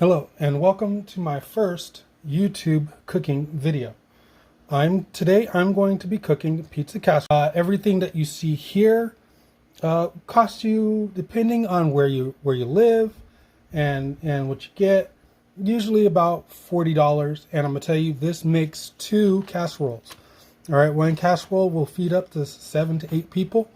Hello and welcome to my first YouTube cooking video. Today I'm going to be cooking pizza casserole. Everything that you see here costs you, depending on where you live and what you get, usually about $40. And I'm gonna tell you, this makes 2 casseroles. All right, one casserole will feed up to 7 to 8 people.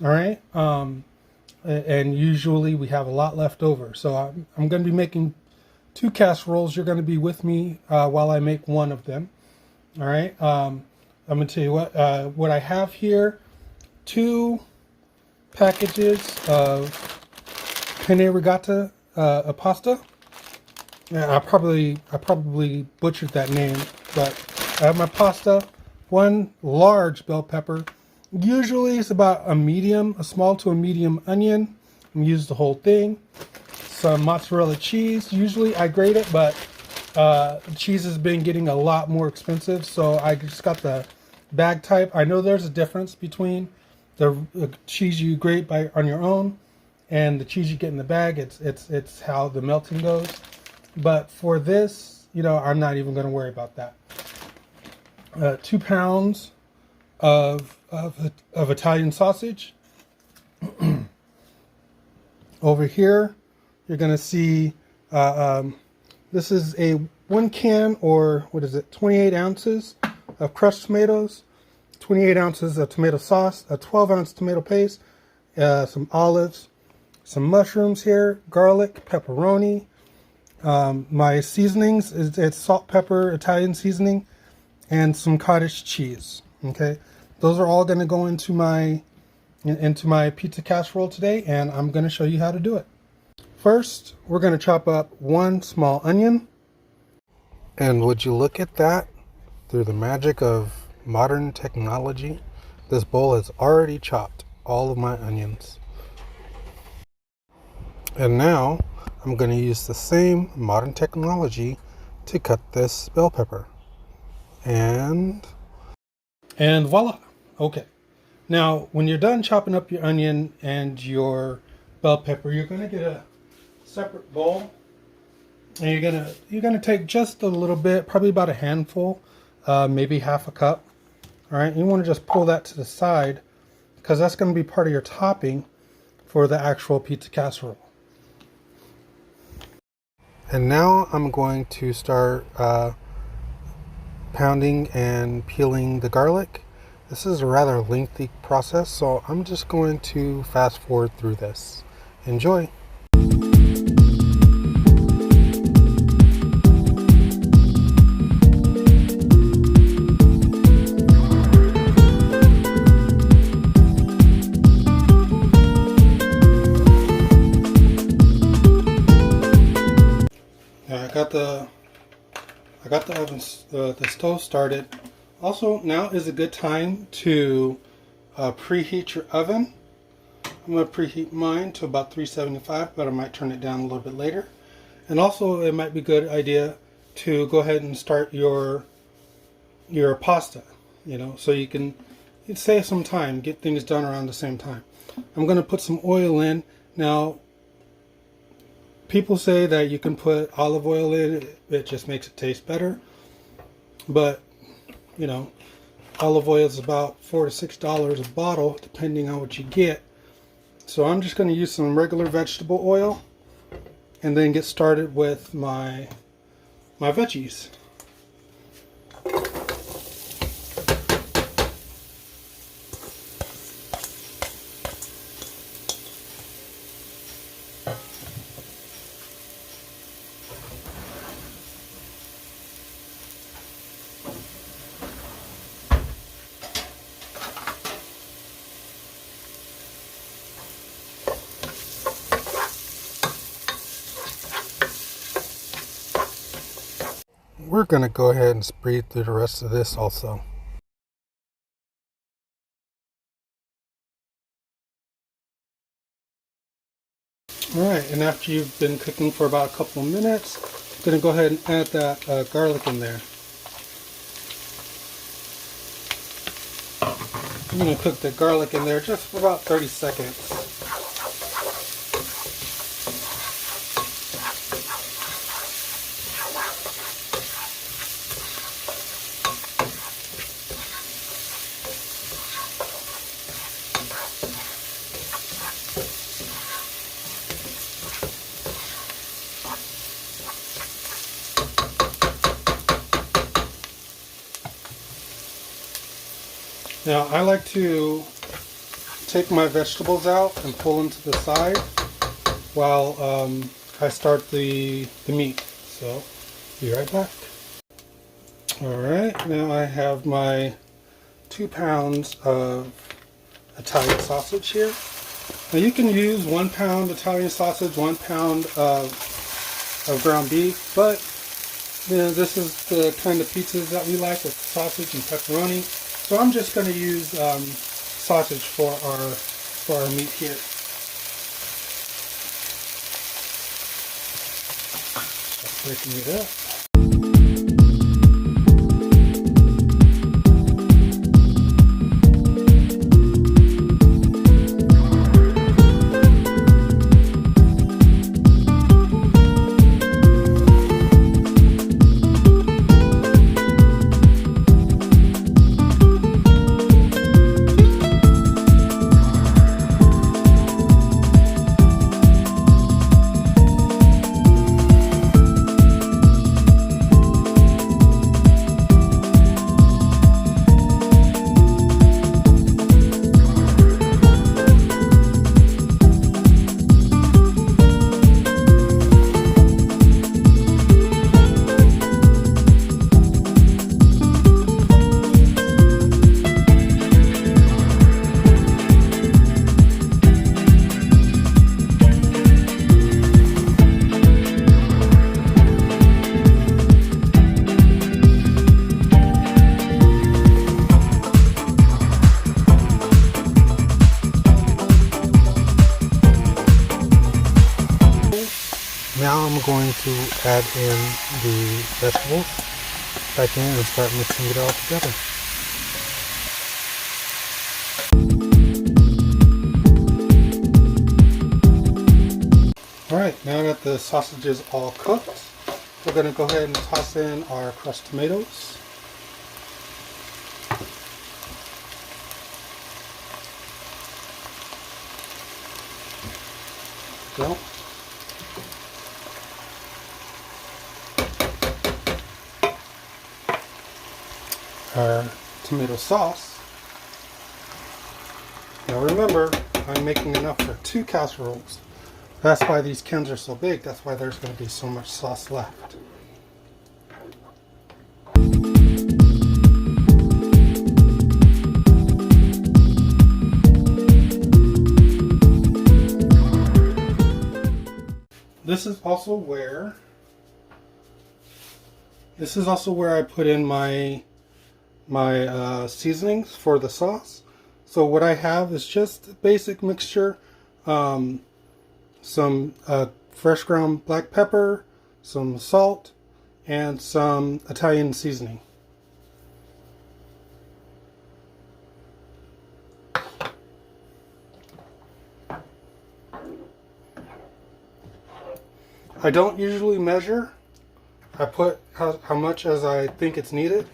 All right, and usually we have a lot left over, so I'm going to be making 2 casseroles. You're going to be with me while I make one of them. All right. I'm going to tell you what I have here: 2 packages of penne rigata pasta. Yeah, I probably butchered that name, but I have my pasta. 1 large bell pepper. Usually it's about a small to a medium onion. And use the whole thing. Some mozzarella cheese. Usually I grate it, but cheese has been getting a lot more expensive, so I just got the bag type. I know there's a difference between the cheese you grate on your own and the cheese you get in the bag. It's how the melting goes. But for this, I'm not even going to worry about that. 2 pounds of Italian sausage. Over here, you're going to see this is a 1 can, or 28 ounces of crushed tomatoes, 28 ounces of tomato sauce, a 12-ounce tomato paste, some olives, some mushrooms here, garlic, pepperoni. My seasonings it's salt, pepper, Italian seasoning, and some cottage cheese. Okay, those are all going to go into my pizza casserole today, and I'm going to show you how to do it. First, we're going to chop up 1 small onion. And would you look at that? Through the magic of modern technology, this bowl has already chopped all of my onions. And now I'm going to use the same modern technology to cut this bell pepper. And voila. Okay. Now, when you're done chopping up your onion and your bell pepper, you're going to get a separate bowl, and you're gonna take just a little bit, probably about a handful, maybe half a cup. All right, you want to just pull that to the side because that's going to be part of your topping for the actual pizza casserole. And now I'm going to start pounding and peeling the garlic. This is a rather lengthy process, so I'm just going to fast forward through this. Enjoy. I got the oven, the stove started. Also, now is a good time to preheat your oven. I'm going to preheat mine to about 375, but I might turn it down a little bit later. And also, it might be a good idea to go ahead and start your pasta, so you can save some time, get things done around the same time. I'm going to put some oil in. Now, people say that you can put olive oil in, it just makes it taste better. But, olive oil is about $4 to $6 a bottle, depending on what you get. So I'm just going to use some regular vegetable oil and then get started with my veggies. We're going to go ahead and spread through the rest of this also. Alright, and after you've been cooking for about a couple of minutes, I'm going to go ahead and add that garlic in there. I'm going to cook the garlic in there just for about 30 seconds. Now I like to take my vegetables out and pull them to the side while I start the meat. So, be right back. Alright, now I have my 2 pounds of Italian sausage here. Now you can use 1 pound Italian sausage, 1 pound of ground beef, but you know, this is the kind of pizzas that we like with sausage and pepperoni. So I'm just going to use sausage for our meat here. Start breaking it up. Now I'm going to add in the vegetables back in and start mixing it all together. Alright, now that the sausage is all cooked, we're going to go ahead and toss in our crushed tomatoes. Go. Our tomato sauce. Now remember, I'm making enough for 2 casseroles. That's why these cans are so big. That's why there's going to be so much sauce left. This is also where I put in my seasonings for the sauce. So what I have is just a basic mixture, some fresh ground black pepper, some salt, and some Italian seasoning. I don't usually measure. I put how much as I think it's needed.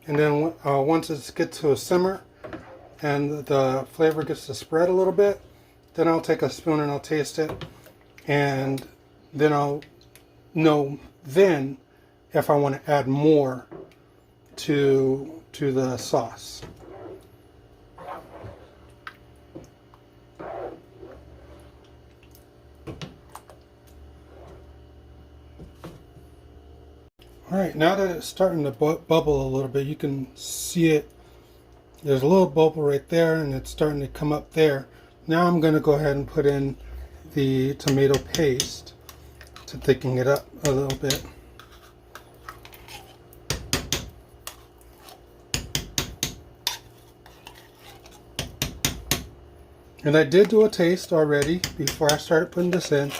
And then once it gets to a simmer and the flavor gets to spread a little bit, then I'll take a spoon and I'll taste it. And then I'll know then if I want to add more to the sauce. Alright, now that it's starting to bubble a little bit, you can see it. There's a little bubble right there and it's starting to come up there. Now I'm going to go ahead and put in the tomato paste to thicken it up a little bit. And I did do a taste already before I started putting this in,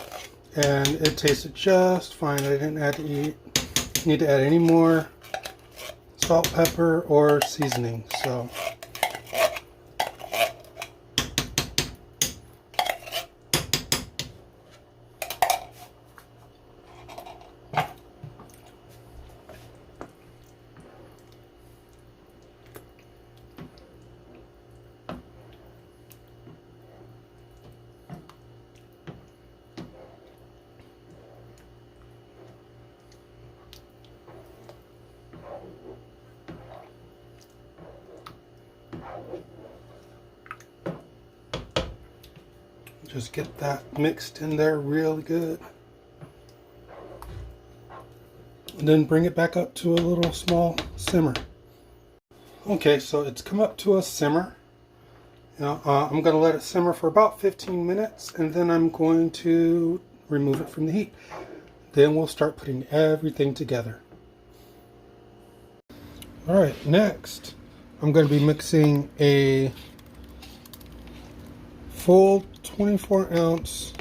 and it tasted just fine. I didn't need to add any more salt, pepper, or seasoning. So Just get that mixed in there really good. And then bring it back up to a little small simmer. Okay, so it's come up to a simmer. Now, I'm going to let it simmer for about 15 minutes, and then I'm going to remove it from the heat. Then we'll start putting everything together. Alright, next I'm going to be mixing a full 24-ounce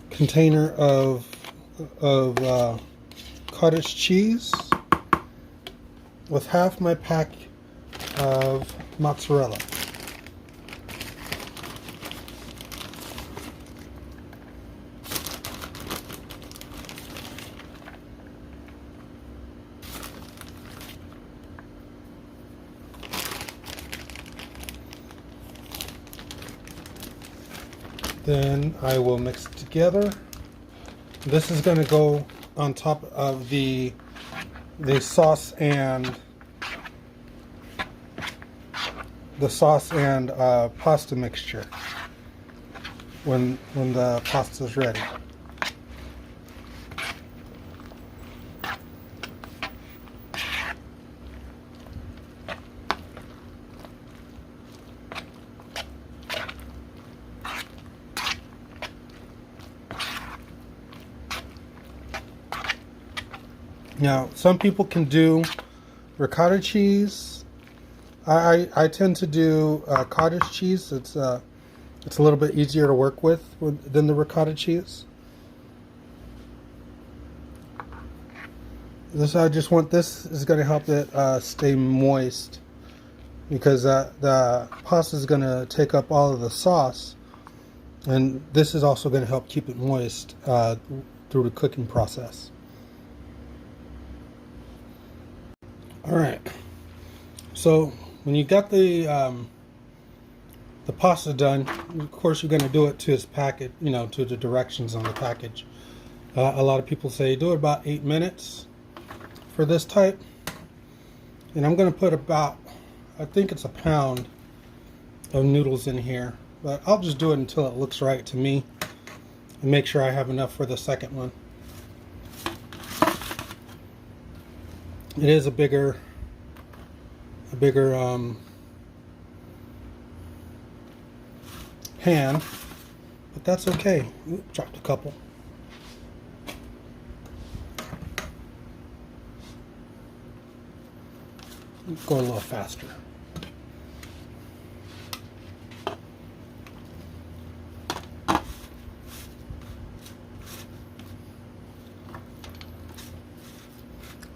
container of cottage cheese with half my pack of mozzarella. Then I will mix it together. This is going to go on top of the sauce and pasta mixture when the pasta is ready. Now, some people can do ricotta cheese. I tend to do cottage cheese. It's a little bit easier to work with than the ricotta cheese. I just want this is going to help it stay moist, because the pasta is going to take up all of the sauce, and this is also going to help keep it moist through the cooking process. All right, so when you got the pasta done, of course you're going to do it to its packet, to the directions on the package. A lot of people say do it about 8 minutes for this type, and I'm going to put about, I think it's a pound of noodles in here, but I'll just do it until it looks right to me and make sure I have enough for the second one. It is a bigger pan, but that's okay. Oop, dropped a couple. Go a little faster.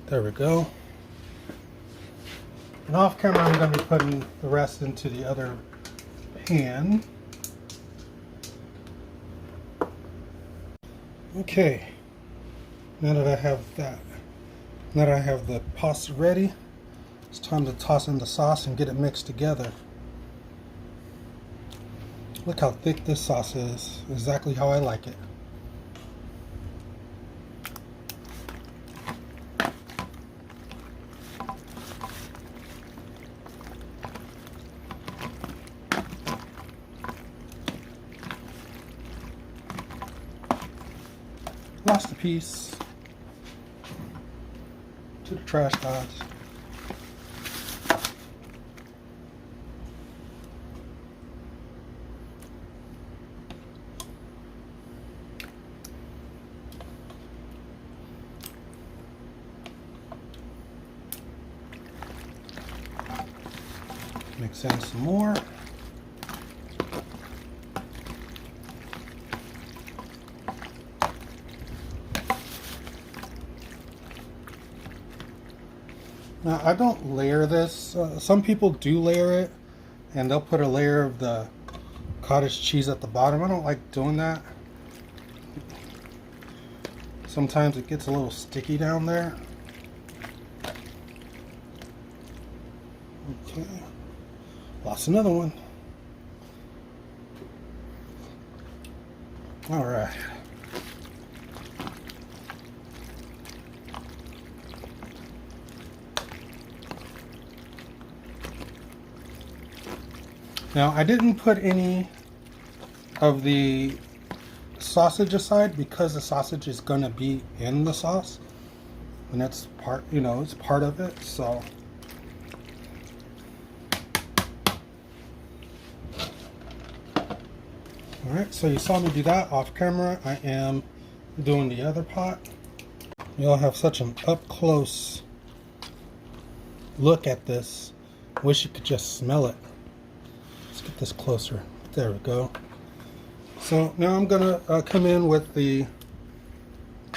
There we go. And off camera, I'm going to be putting the rest into the other pan. Okay. Now that I have the pasta ready, it's time to toss in the sauce and get it mixed together. Look how thick this sauce is. Exactly how I like it. Lost a piece to the trash guys. Mix in some more. Now, I don't layer this. Some people do layer it, and they'll put a layer of the cottage cheese at the bottom. I don't like doing that. Sometimes it gets a little sticky down there. Okay. Lost another one. All right. Now, I didn't put any of the sausage aside because the sausage is going to be in the sauce. And that's part, you know, it's part of it, so. Alright, so you saw me do that off camera. I am doing the other pot. You'll have such an up close look at this. Wish you could just smell it. Let's get this closer. There we go. So now I'm gonna come in with the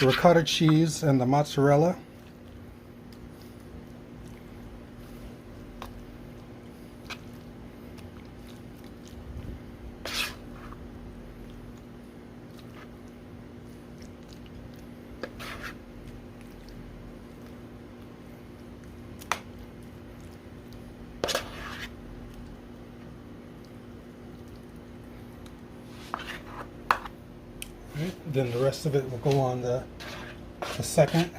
ricotta cheese and the mozzarella. Right, then the rest of it will go on the second.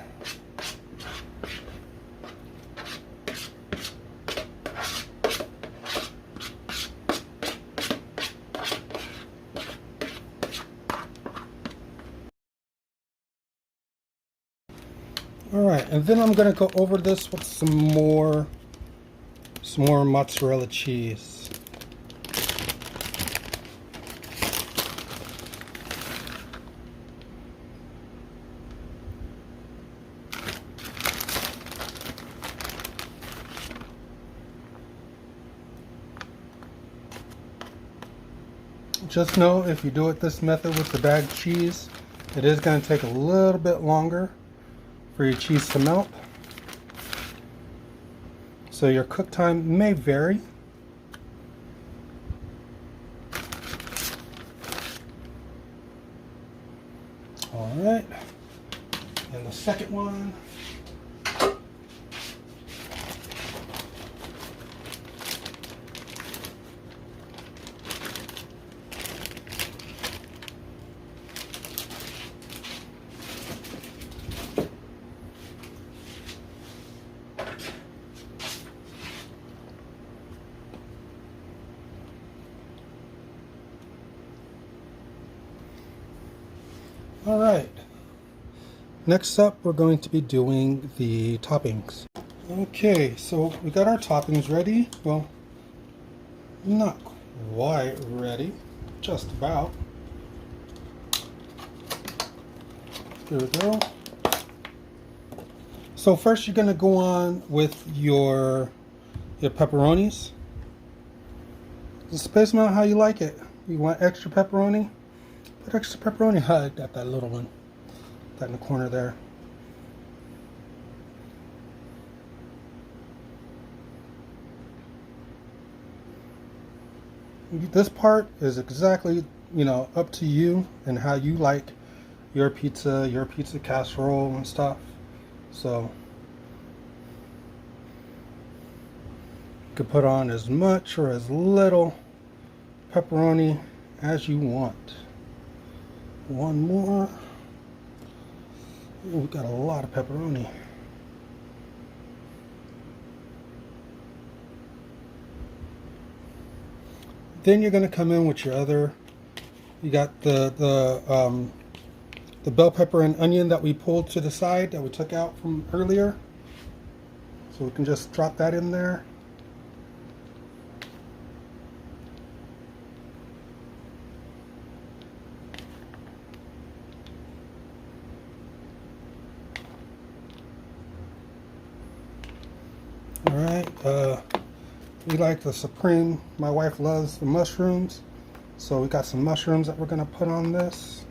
All right, and then I'm gonna go over this with some more mozzarella cheese. Just know if you do it this method with the bagged cheese, it is going to take a little bit longer for your cheese to melt. So your cook time may vary. All right, and the second one. All right, next up we're going to be doing the toppings. Okay, so we got our toppings ready. Well, not quite ready, just about. There we go. So first you're going to go on with your pepperonis. Just space them out how you like it. You want extra pepperoni? Put extra pepperoni. I got that little one. That in the corner there. This part is exactly, you know, up to you and how you like your pizza casserole and stuff. So you can put on as much or as little pepperoni as you want. One more. Ooh, we got a lot of pepperoni. Then you're going to come in with your other. You got the bell pepper and onion that we pulled to the side that we took out from earlier. So we can just drop that in there. All right, we like the supreme. My wife loves the mushrooms, so we got some mushrooms that we're gonna put on this.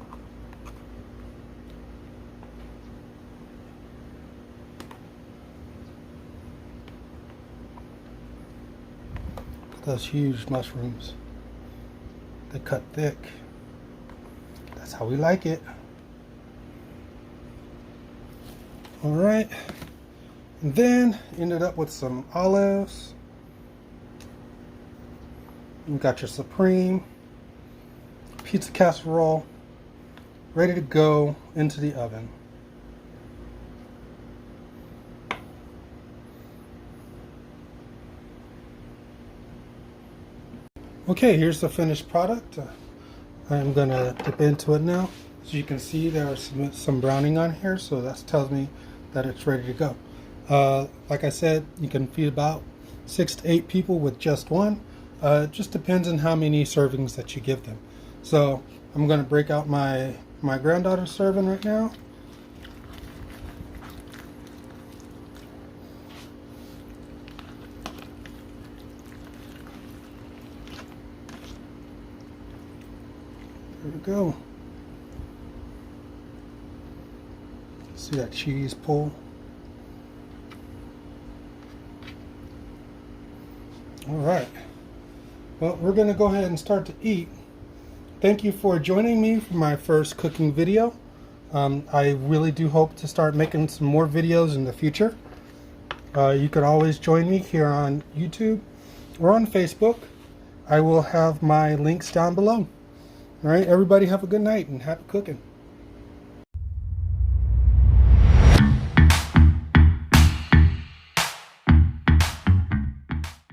Look at those huge mushrooms. They cut thick. That's how we like it. All right. And then ended up with some olives. You got your supreme pizza casserole ready to go into the oven. Okay, here's the finished product. I'm gonna dip into it now. As you can see, there's some browning on here, so that tells me that it's ready to go. Like I said, you can feed about 6 to 8 people with just one. It just depends on how many servings that you give them. So I'm gonna break out my granddaughter's serving right now. There we go. See that cheese pull? All right. Well, we're going to go ahead and start to eat. Thank you for joining me for my first cooking video. I really do hope to start making some more videos in the future. You can always join me here on YouTube or on Facebook. I will have my links down below. All right, everybody have a good night and happy cooking.